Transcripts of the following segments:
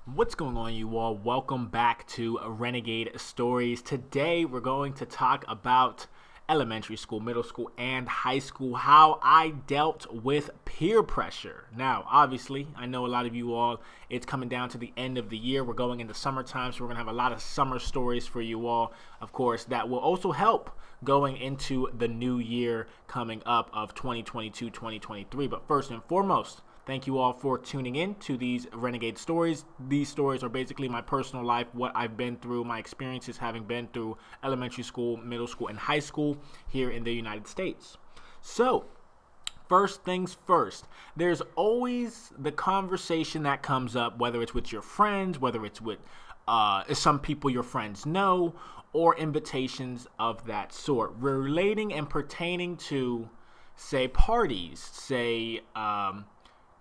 What's going on, you all? Welcome back to Renegade Stories. Today, we're going to talk about elementary school, middle school, and high school, how I dealt with peer pressure. Now, obviously, I know a lot of you all, it's coming down to the end of the year. We're going into summertime, so we're going to have a lot of summer stories for you all, of course, that will also help going into the new year coming up of 2022-2023. But first and foremost, thank you all for tuning in to these Renegade stories. These stories are basically my personal life, what I've been through, my experiences having been through elementary school, middle school, and high school here in the United States. So, first things first, there's always the conversation that comes up, whether it's with your friends, whether it's with some people your friends know, or invitations of that sort, relating and pertaining to, say, parties, say,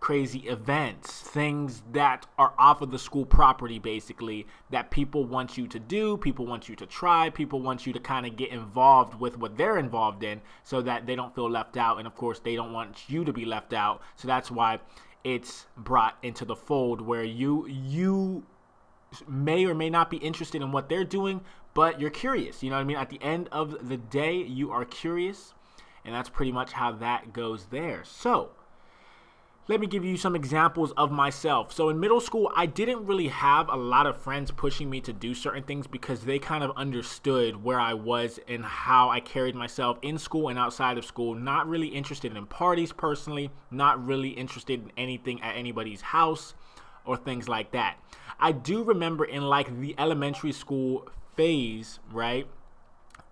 crazy events, things that are off of the school property, basically, that people want you to do, people want you to try, people want you to kind of get involved with what they're involved in so that they don't feel left out. And of course, they don't want you to be left out. So that's why it's brought into the fold where you may or may not be interested in what they're doing, but you're curious. You know what I mean? At the end of the day, you are curious. And that's pretty much how that goes there. So, let me give you some examples of myself. So in middle school, I didn't really have a lot of friends pushing me to do certain things because they kind of understood where I was and how I carried myself in school and outside of school. Not really interested in parties personally, not really interested in anything at anybody's house or things like that. I do remember in like the elementary school phase, right?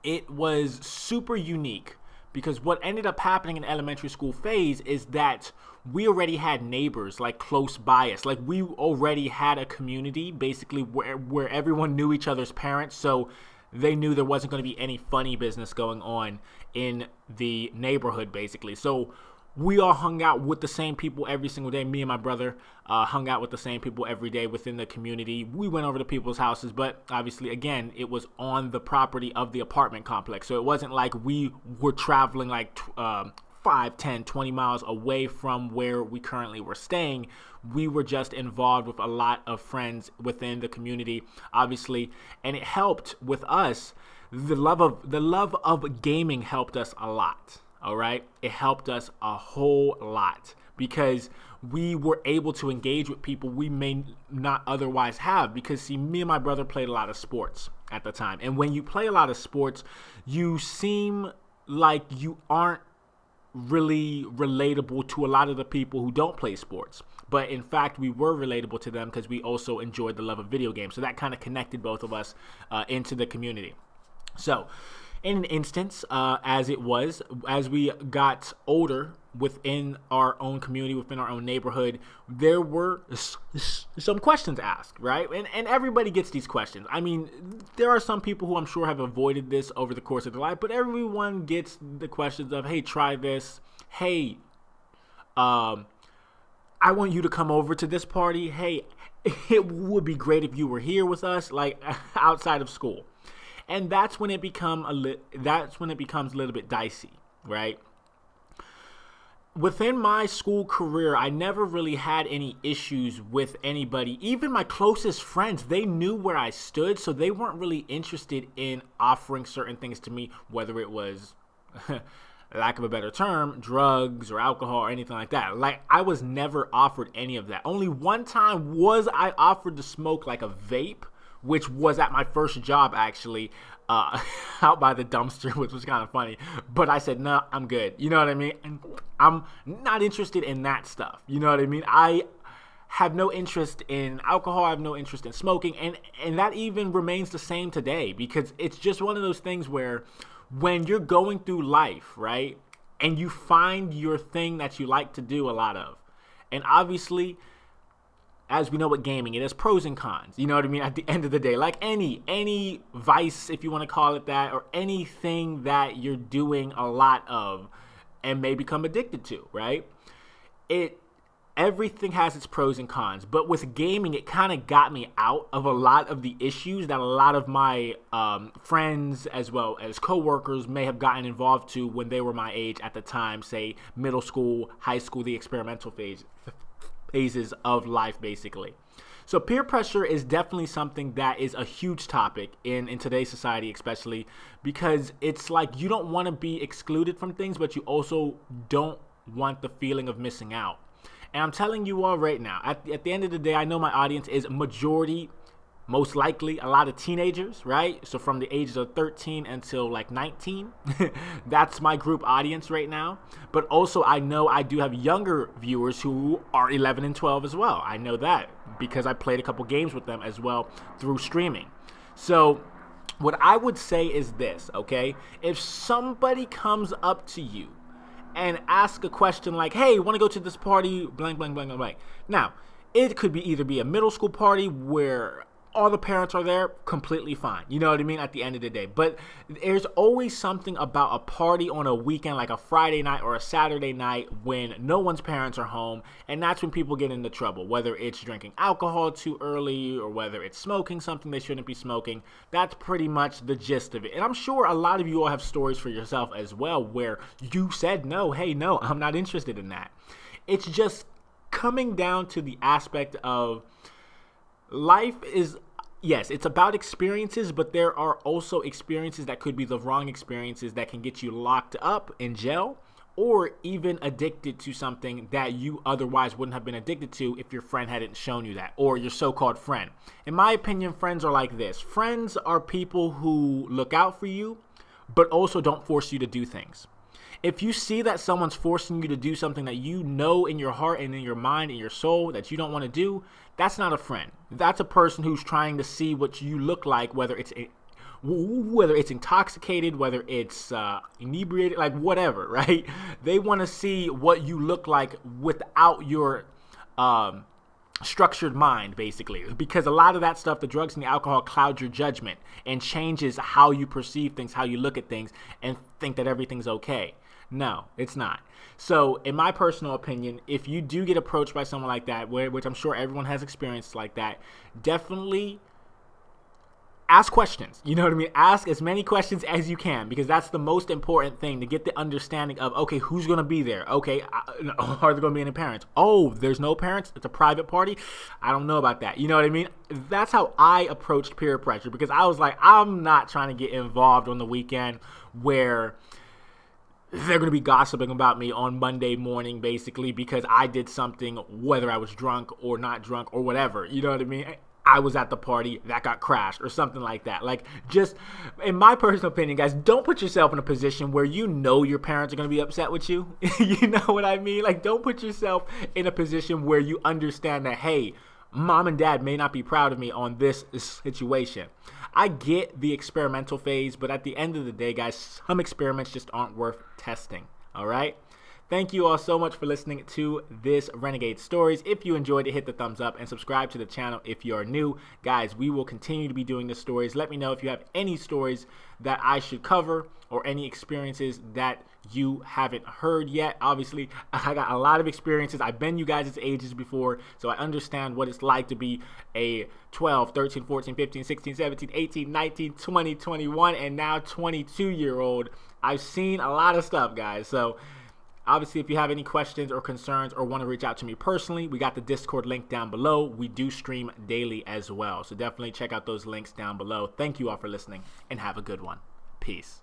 It was super unique because what ended up happening in elementary school phase is that we already had neighbors like close by us. Like we already had a community basically where everyone knew each other's parents. So they knew there wasn't going to be any funny business going on in the neighborhood basically. So we all hung out with the same people every single day. Me and my brother hung out with the same people every day within the community. We went over to people's houses, but obviously, again, it was on the property of the apartment complex. So it wasn't like we were traveling like 5, 10, 20 miles away from where we currently were staying. We were just involved with a lot of friends within the community, obviously, and it helped with us. The love of gaming helped us a lot. All right. It helped us a whole lot because we were able to engage with people we may not otherwise have. Because, see, me and my brother played a lot of sports at the time. And when you play a lot of sports, you seem like you aren't really relatable to a lot of the people who don't play sports. But in fact, we were relatable to them because we also enjoyed the love of video games. So that kind of connected both of us into the community. So, in an instance, as we got older within our own community, within our own neighborhood, there were some questions asked, right? And everybody gets these questions. I mean, there are some people who I'm sure have avoided this over the course of their life, but everyone gets the questions of, hey, try this. Hey, I want you to come over to this party. Hey, it would be great if you were here with us, like outside of school. And that's when it becomes a little bit dicey, right? Within my school career, I never really had any issues with anybody. Even my closest friends, they knew where I stood, so they weren't really interested in offering certain things to me, whether it was, lack of a better term, drugs or alcohol or anything like that. Like, I was never offered any of that. Only one time was I offered to smoke like a vape, which was at my first job, actually, out by the dumpster, which was kind of funny. But I said, no, I'm good. You know what I mean? And I'm not interested in that stuff. You know what I mean? I have no interest in alcohol. I have no interest in smoking. And that even remains the same today because it's just one of those things where when you're going through life, right, and you find your thing that you like to do a lot of, and obviously, as we know with gaming, it has pros and cons. You know what I mean? At the end of the day, like any vice, if you want to call it that, or anything that you're doing a lot of and may become addicted to, right? Everything has its pros and cons. But with gaming, it kind of got me out of a lot of the issues that a lot of my friends as well as coworkers may have gotten involved to when they were my age at the time, say middle school, high school, the experimental phases of life, basically. So peer pressure is definitely something that is a huge topic in today's society, especially because it's like you don't want to be excluded from things, but you also don't want the feeling of missing out. And I'm telling you all right now, at the end of the day, I know my audience is majority, most likely a lot of teenagers, right? So from the ages of 13 until like 19, that's my group audience right now. But also I know I do have younger viewers who are 11 and 12 as well. I know that because I played a couple games with them as well through streaming. So what I would say is this, okay? If somebody comes up to you and ask a question like, hey, want to go to this party, blank, blank, blank, blank. Now, it could be either be a middle school party where all the parents are there, completely fine. You know what I mean? At the end of the day. But there's always something about a party on a weekend, like a Friday night or a Saturday night when no one's parents are home. And that's when people get into trouble, whether it's drinking alcohol too early or whether it's smoking something they shouldn't be smoking. That's pretty much the gist of it. And I'm sure a lot of you all have stories for yourself as well where you said, no, hey, no, I'm not interested in that. It's just coming down to the aspect of life is, yes, it's about experiences, but there are also experiences that could be the wrong experiences that can get you locked up in jail or even addicted to something that you otherwise wouldn't have been addicted to if your friend hadn't shown you that, or your so-called friend. In my opinion, friends are like this. Friends are people who look out for you, but also don't force you to do things. If you see that someone's forcing you to do something that you know in your heart and in your mind and your soul that you don't want to do, that's not a friend. That's a person who's trying to see what you look like, whether it's intoxicated, whether it's inebriated, like whatever, right? They want to see what you look like without your structured mind, basically, because a lot of that stuff, the drugs and the alcohol, clouds your judgment and changes how you perceive things, how you look at things, and think that everything's okay. No, it's not. So in my personal opinion, if you do get approached by someone like that, which I'm sure everyone has experienced like that, definitely ask questions. You know what I mean? Ask as many questions as you can, because that's the most important thing, to get the understanding of, okay, who's going to be there? Okay, are there going to be any parents? Oh, there's no parents? It's a private party? I don't know about that. You know what I mean? That's how I approached peer pressure, because I was like, I'm not trying to get involved on the weekend where they're going to be gossiping about me on Monday morning, basically, because I did something, whether I was drunk or not drunk or whatever. You know what I mean? I was at the party that got crashed or something like that. Like, just in my personal opinion, guys, don't put yourself in a position where you know your parents are going to be upset with you. You know what I mean? Like, don't put yourself in a position where you understand that, hey, mom and dad may not be proud of me on this situation. I get the experimental phase, but at the end of the day, guys, some experiments just aren't worth testing. All right? Thank you all so much for listening to this Renegade Stories. If you enjoyed it, hit the thumbs up and subscribe to the channel if you are new. Guys, we will continue to be doing the stories. Let me know if you have any stories that I should cover or any experiences that you haven't heard yet. Obviously, I got a lot of experiences. I've been you guys' ages before, so I understand what it's like to be a 12, 13, 14, 15, 16, 17, 18, 19, 20, 21, and now 22-year-old. I've seen a lot of stuff, guys. So obviously, if you have any questions or concerns or want to reach out to me personally, we got the Discord link down below. We do stream daily as well, so definitely check out those links down below. Thank you all for listening, and have a good one. Peace.